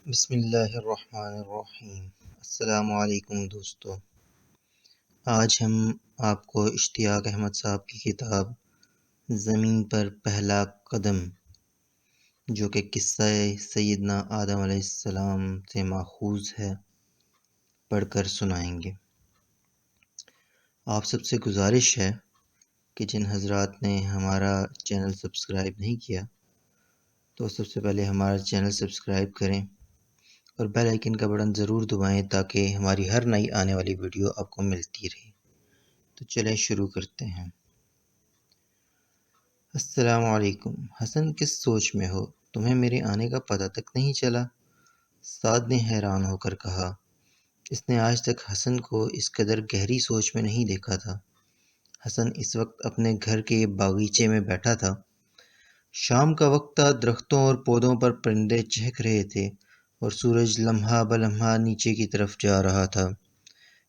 بسم اللہ الرحمن الرحیم۔ السلام علیکم دوستو۔ آج ہم آپ کو اشتیاق احمد صاحب کی کتاب زمین پر پہلا قدم، جو کہ قصہ سیدنا آدم علیہ السلام سے ماخوذ ہے، پڑھ کر سنائیں گے۔ آپ سب سے گزارش ہے کہ جن حضرات نے ہمارا چینل سبسکرائب نہیں کیا تو سب سے پہلے ہمارا چینل سبسکرائب کریں اور بیل آئیکن کا بٹن ضرور دبائیں تاکہ ہماری ہر نئی آنے والی ویڈیو آپ کو ملتی رہے۔ تو چلیں شروع کرتے ہیں۔ السلام علیکم۔ حسن کس سوچ میں ہو؟ تمہیں میرے آنے کا پتہ تک نہیں چلا؟ سعد نے حیران ہو کر کہا۔ اس نے آج تک حسن کو اس قدر گہری سوچ میں نہیں دیکھا تھا۔ حسن اس وقت اپنے گھر کے باغیچے میں بیٹھا تھا۔ شام کا وقت تھا، درختوں اور پودوں پر پرندے چہک رہے تھے اور سورج لمحہ بلمحہ نیچے کی طرف جا رہا تھا۔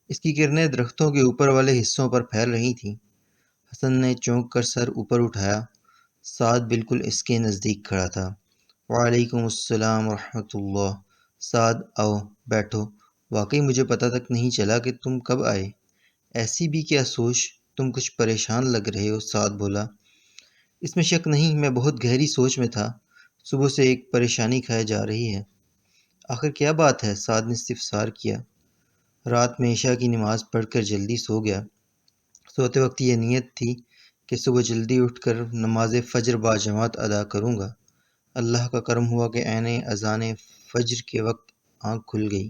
اس کی کرنیں درختوں کے اوپر والے حصوں پر پھیل رہی تھیں۔ حسن نے چونک کر سر اوپر اٹھایا۔ سعد بالکل اس کے نزدیک کھڑا تھا۔ وعلیکم السلام ورحمۃ اللہ۔ سعد آؤ بیٹھو۔ واقعی مجھے پتہ تک نہیں چلا کہ تم کب آئے۔ ایسی بھی کیا سوچ؟ تم کچھ پریشان لگ رہے ہو، سعد بولا۔ اس میں شک نہیں، میں بہت گہری سوچ میں تھا۔ صبح سے ایک پریشانی کھائے جا رہی ہے۔ آخر کیا بات ہے؟ سعد نے استفسار کیا۔ رات میں عشاء کی نماز پڑھ کر جلدی سو گیا۔ سوتے وقت یہ نیت تھی کہ صبح جلدی اٹھ کر نماز فجر باجماعت ادا کروں گا۔ اللہ کا کرم ہوا کہ عین اذان فجر کے وقت آنکھ کھل گئی۔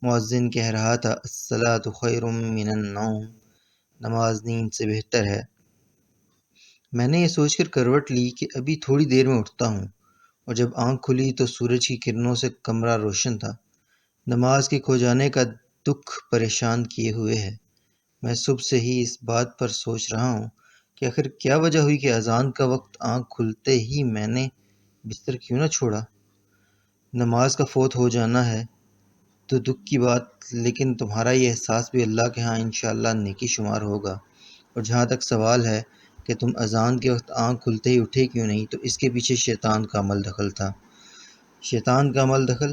مؤذن کہہ رہا تھا، الصلاۃ خیر من النوم، نماز نیند سے بہتر ہے۔ میں نے یہ سوچ کر کروٹ لی کہ ابھی تھوڑی دیر میں اٹھتا ہوں، اور جب آنکھ کھلی تو سورج کی کرنوں سے کمرہ روشن تھا۔ نماز کے کھو جانے کا دکھ پریشان کیے ہوئے ہے۔ میں صبح سے ہی اس بات پر سوچ رہا ہوں کہ آخر کیا وجہ ہوئی کہ اذان کا وقت آنکھ کھلتے ہی میں نے بستر کیوں نہ چھوڑا۔ نماز کا فوت ہو جانا ہے تو دکھ کی بات، لیکن تمہارا یہ احساس بھی اللہ کے ہاں انشاءاللہ نیکی شمار ہوگا۔ اور جہاں تک سوال ہے کہ تم اذان کے وقت آنکھ کھلتے ہی اٹھے کیوں نہیں، تو اس کے پیچھے شیطان کا عمل دخل تھا۔ شیطان کا عمل دخل؟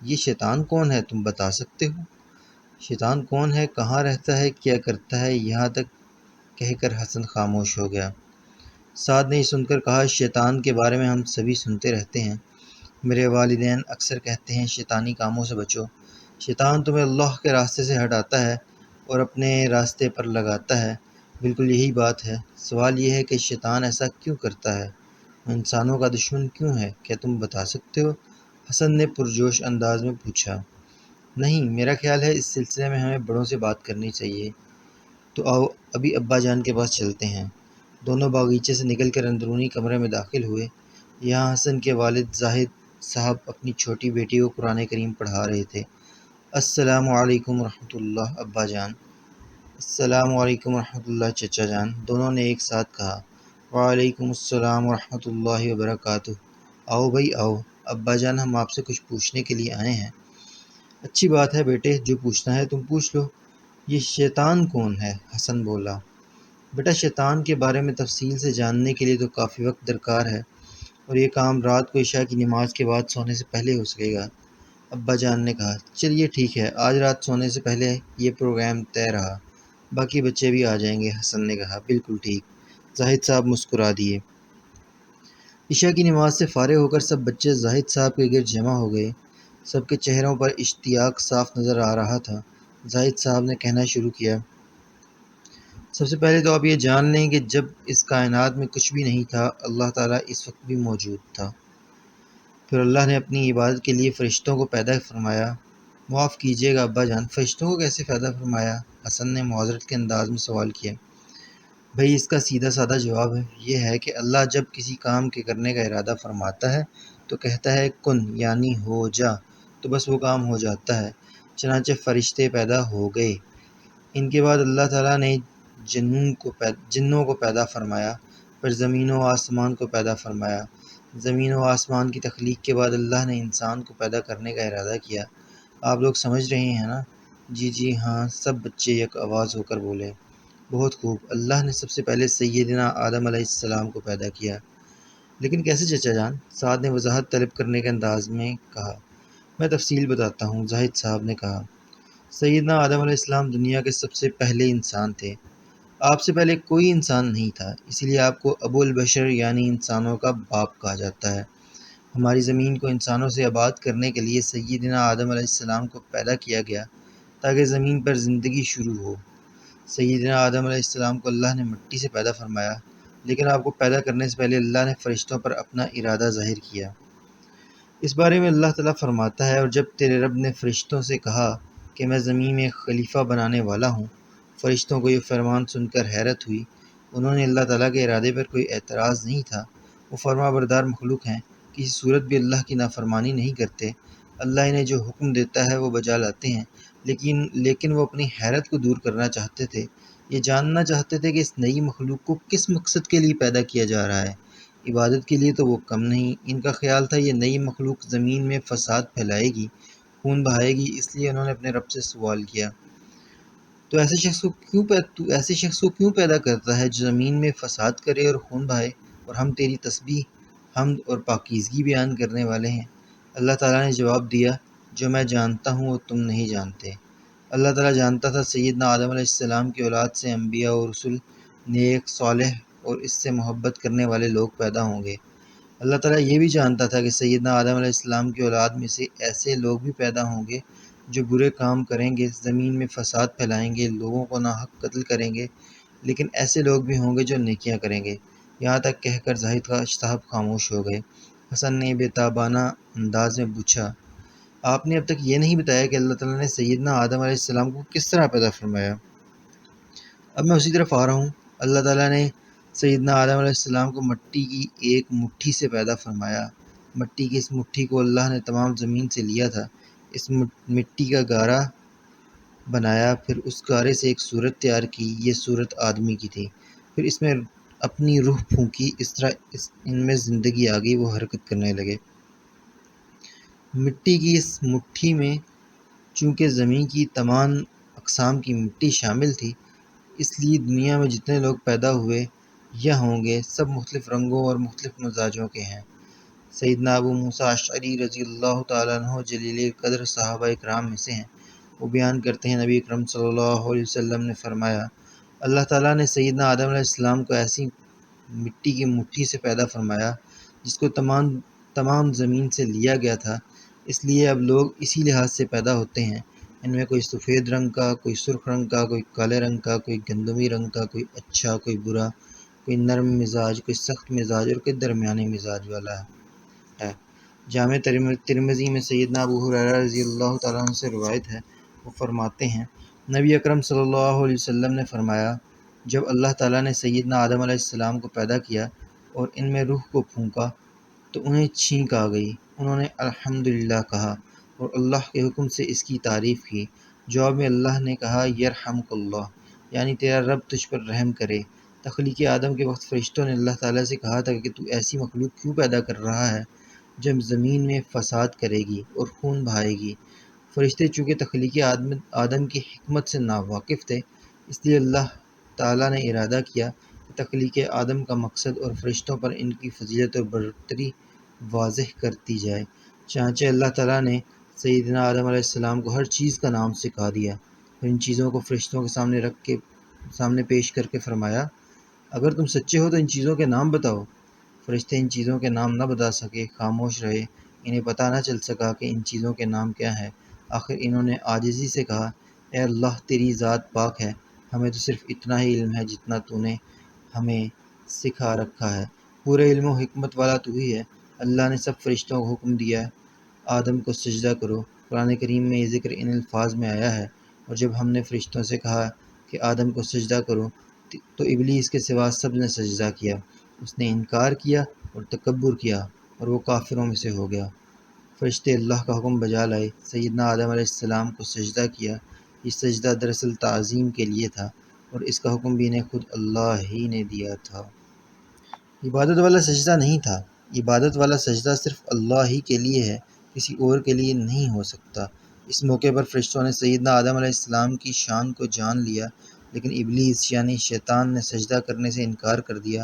یہ شیطان کون ہے، تم بتا سکتے ہو؟ شیطان کون ہے، کہاں رہتا ہے، کیا کرتا ہے؟ یہاں تک کہہ کر حسن خاموش ہو گیا۔ سعد نے یہ سن کر کہا، شیطان کے بارے میں ہم سبھی سنتے رہتے ہیں۔ میرے والدین اکثر کہتے ہیں شیطانی کاموں سے بچو۔ شیطان تمہیں اللہ کے راستے سے ہٹاتا ہے اور اپنے راستے پر لگاتا ہے۔ بالکل یہی بات ہے۔ سوال یہ ہے کہ شیطان ایسا کیوں کرتا ہے؟ وہ انسانوں کا دشمن کیوں ہے؟ کیا تم بتا سکتے ہو؟ حسن نے پرجوش انداز میں پوچھا۔ نہیں، میرا خیال ہے اس سلسلے میں ہمیں بڑوں سے بات کرنی چاہیے۔ تو آؤ ابھی ابا جان کے پاس چلتے ہیں۔ دونوں باغیچے سے نکل کر اندرونی کمرے میں داخل ہوئے۔ یہاں حسن کے والد زاہد صاحب اپنی چھوٹی بیٹی کو قرآن کریم پڑھا رہے تھے۔ السلام علیکم ورحمۃ اللہ ابا جان۔ السلام علیکم ورحمۃ اللہ چچا جان، دونوں نے ایک ساتھ کہا۔ وعلیکم السلام ورحمۃ اللہ وبرکاتہ۔ آؤ بھائی آؤ، ابا جان ہم آپ سے کچھ پوچھنے کے لیے آئے ہیں۔ اچھی بات ہے بیٹے، جو پوچھنا ہے تم پوچھ لو۔ یہ شیطان کون ہے؟ حسن بولا۔ بیٹا، شیطان کے بارے میں تفصیل سے جاننے کے لیے تو کافی وقت درکار ہے، اور یہ کام رات کو عشاء کی نماز کے بعد سونے سے پہلے ہو سکے گا، ابا جان نے کہا۔ چلیے ٹھیک ہے، آج رات سونے سے پہلے یہ پروگرام طے رہا، باقی بچے بھی آ جائیں گے، حسن نے کہا۔ بالکل ٹھیک، زاہد صاحب مسکرا دیے۔ عشاء کی نماز سے فارغ ہو کر سب بچے زاہد صاحب کے گرد جمع ہو گئے۔ سب کے چہروں پر اشتیاق صاف نظر آ رہا تھا۔ زاہد صاحب نے کہنا شروع کیا، سب سے پہلے تو آپ یہ جان لیں کہ جب اس کائنات میں کچھ بھی نہیں تھا، اللہ تعالیٰ اس وقت بھی موجود تھا۔ پھر اللہ نے اپنی عبادت کے لیے فرشتوں کو پیدا فرمایا۔ معاف کیجیے گا ابا جان، فرشتوں کو کیسے پیدا فرمایا؟ حسن نے معذرت کے انداز میں سوال کیا۔ بھائی، اس کا سیدھا سادہ جواب یہ ہے کہ اللہ جب کسی کام کے کرنے کا ارادہ فرماتا ہے تو کہتا ہے کن، یعنی ہو جا، تو بس وہ کام ہو جاتا ہے۔ چنانچہ فرشتے پیدا ہو گئے۔ ان کے بعد اللہ تعالیٰ نے جنوں کو پیدا فرمایا، پھر زمین و آسمان کو پیدا فرمایا۔ زمین و آسمان کی تخلیق کے بعد اللہ نے انسان کو پیدا کرنے کا ارادہ کیا۔ آپ لوگ سمجھ رہے ہیں نا؟ جی جی ہاں، سب بچے یک آواز ہو کر بولے۔ بہت خوب۔ اللہ نے سب سے پہلے سیدنا آدم علیہ السلام کو پیدا کیا۔ لیکن کیسے چچا جان؟ سعد نے وضاحت طلب کرنے کے انداز میں کہا۔ میں تفصیل بتاتا ہوں، زاہد صاحب نے کہا۔ سیدنا آدم علیہ السلام دنیا کے سب سے پہلے انسان تھے۔ آپ سے پہلے کوئی انسان نہیں تھا، اس لیے آپ کو ابو البشر یعنی انسانوں کا باپ کہا جاتا ہے۔ ہماری زمین کو انسانوں سے آباد کرنے کے لیے سیدنا آدم علیہ السلام کو پیدا کیا گیا تاکہ زمین پر زندگی شروع ہو۔ سیدنا آدم علیہ السلام کو اللہ نے مٹی سے پیدا فرمایا، لیکن آپ کو پیدا کرنے سے پہلے اللہ نے فرشتوں پر اپنا ارادہ ظاہر کیا۔ اس بارے میں اللہ تعالیٰ فرماتا ہے، اور جب تیرے رب نے فرشتوں سے کہا کہ میں زمین میں ایک خلیفہ بنانے والا ہوں، فرشتوں کو یہ فرمان سن کر حیرت ہوئی۔ انہوں نے اللہ تعالیٰ کے ارادے پر کوئی اعتراض نہیں تھا۔ وہ فرما بردار مخلوق ہیں، کسی صورت بھی اللہ کی نافرمانی نہیں کرتے۔ اللہ انہیں جو حکم دیتا ہے وہ بجا لاتے ہیں، لیکن وہ اپنی حیرت کو دور کرنا چاہتے تھے۔ یہ جاننا چاہتے تھے کہ اس نئی مخلوق کو کس مقصد کے لیے پیدا کیا جا رہا ہے۔ عبادت کے لیے تو وہ کم نہیں، ان کا خیال تھا یہ نئی مخلوق زمین میں فساد پھیلائے گی، خون بہائے گی۔ اس لیے انہوں نے اپنے رب سے سوال کیا، تو ایسے شخص کو کیوں پیدا کرتا ہے جو زمین میں فساد کرے اور خون بہائے، اور ہم تیری تسبیح، حمد اور پاکیزگی بیان کرنے والے ہیں۔ اللہ تعالیٰ نے جواب دیا، جو میں جانتا ہوں وہ تم نہیں جانتے۔ اللہ تعالیٰ جانتا تھا سیدنا آدم علیہ السلام کی اولاد سے انبیاء اور رسل، نیک، صالح اور اس سے محبت کرنے والے لوگ پیدا ہوں گے۔ اللہ تعالیٰ یہ بھی جانتا تھا کہ سیدنا آدم علیہ السلام کی اولاد میں سے ایسے لوگ بھی پیدا ہوں گے جو برے کام کریں گے، زمین میں فساد پھیلائیں گے، لوگوں کو ناحق قتل کریں گے، لیکن ایسے لوگ بھی ہوں گے جو نیکیاں کریں گے۔ یہاں تک کہہ کر زاہد صاحب خاموش ہو گئے۔ حسن نے بے تابانہ انداز میں پوچھا، آپ نے اب تک یہ نہیں بتایا کہ اللہ تعالیٰ نے سیدنا آدم علیہ السلام کو کس طرح پیدا فرمایا؟ اب میں اسی طرف آ رہا ہوں۔ اللہ تعالیٰ نے سیدنا آدم علیہ السلام کو مٹی کی ایک مٹھی سے پیدا فرمایا۔ مٹی کی اس مٹھی کو اللہ نے تمام زمین سے لیا تھا، اس مٹی کا گارا بنایا، پھر اس گارے سے ایک صورت تیار کی۔ یہ صورت آدمی کی تھی۔ پھر اس میں اپنی روح پھونکی، اس طرح ان میں زندگی آ گئی، وہ حرکت کرنے لگے۔ مٹی کی اس مٹھی میں چونکہ زمین کی تمام اقسام کی مٹی شامل تھی، اس لیے دنیا میں جتنے لوگ پیدا ہوئے یا ہوں گے سب مختلف رنگوں اور مختلف مزاجوں کے ہیں۔ سیدنا ابو موسیٰ اشعری رضی اللہ تعالیٰ عنہ جلیل قدر صحابہ اکرام میں سے ہیں۔ وہ بیان کرتے ہیں، نبی اکرم صلی اللہ علیہ وسلم نے فرمایا، اللہ تعالیٰ نے سیدنا آدم علیہ السلام کو ایسی مٹی کی مٹھی سے پیدا فرمایا جس کو تمام زمین سے لیا گیا تھا۔ اس لیے اب لوگ اسی لحاظ سے پیدا ہوتے ہیں، ان میں کوئی سفید رنگ کا، کوئی سرخ رنگ کا، کوئی کالے رنگ کا، کوئی گندمی رنگ کا، کوئی اچھا، کوئی برا، کوئی نرم مزاج، کوئی سخت مزاج اور کوئی درمیانی مزاج والا ہے۔ جامع ترمذی میں سیدنا ابو ہریرہ رضی اللہ تعالیٰ عنہ سے روایت ہے، وہ فرماتے ہیں، نبی اکرم صلی اللہ علیہ وسلم نے فرمایا، جب اللہ تعالیٰ نے سیدنا آدم علیہ السلام کو پیدا کیا اور ان میں روح کو پھونکا تو انہیں چھینک آ گئی۔ انہوں نے الحمدللہ کہا اور اللہ کے حکم سے اس کی تعریف کی۔ جواب میں اللہ نے کہا، یرحمک اللہ، یعنی تیرا رب تجھ پر رحم کرے۔ تخلیق آدم کے وقت فرشتوں نے اللہ تعالیٰ سے کہا تھا کہ تو ایسی مخلوق کیوں پیدا کر رہا ہے جب زمین میں فساد کرے گی اور خون بہائے گی؟ فرشتے چونکہ تخلیق آدم کی حکمت سے ناواقف تھے، اس لیے اللہ تعالیٰ نے ارادہ کیا کہ تخلیق آدم کا مقصد اور فرشتوں پر ان کی فضیلت اور برتری واضح کرتی جائے۔ چنانچہ اللہ تعالیٰ نے سیدنا آدم علیہ السلام کو ہر چیز کا نام سکھا دیا، پھر ان چیزوں کو فرشتوں کے سامنے پیش کر کے فرمایا، اگر تم سچے ہو تو ان چیزوں کے نام بتاؤ۔ فرشتے ان چیزوں کے نام نہ بتا سکے، خاموش رہے، انہیں پتہ نہ چل سکا کہ ان چیزوں کے نام کیا ہیں۔ آخر انہوں نے عاجزی سے کہا، اے اللہ تیری ذات پاک ہے، ہمیں تو صرف اتنا ہی علم ہے جتنا تو نے ہمیں سکھا رکھا ہے، پورے علم و حکمت والا تو ہی ہے۔ اللہ نے سب فرشتوں کو حکم دیا، آدم کو سجدہ کرو۔ قرآن کریم میں یہ ذکر ان الفاظ میں آیا ہے، اور جب ہم نے فرشتوں سے کہا کہ آدم کو سجدہ کرو تو ابلیس کے سوا سب نے سجدہ کیا، اس نے انکار کیا اور تکبر کیا اور وہ کافروں میں سے ہو گیا۔ فرشتے اللہ کا حکم بجا لائے، سیدنا آدم علیہ السلام کو سجدہ کیا۔ یہ سجدہ دراصل تعظیم کے لیے تھا، اور اس کا حکم بھی انہیں خود اللہ ہی نے دیا تھا۔ عبادت والا سجدہ نہیں تھا، عبادت والا سجدہ صرف اللہ ہی کے لیے ہے، کسی اور کے لیے نہیں ہو سکتا۔ اس موقع پر فرشتوں نے سیدنا آدم علیہ السلام کی شان کو جان لیا، لیکن ابلیس یعنی شیطان نے سجدہ کرنے سے انکار کر دیا۔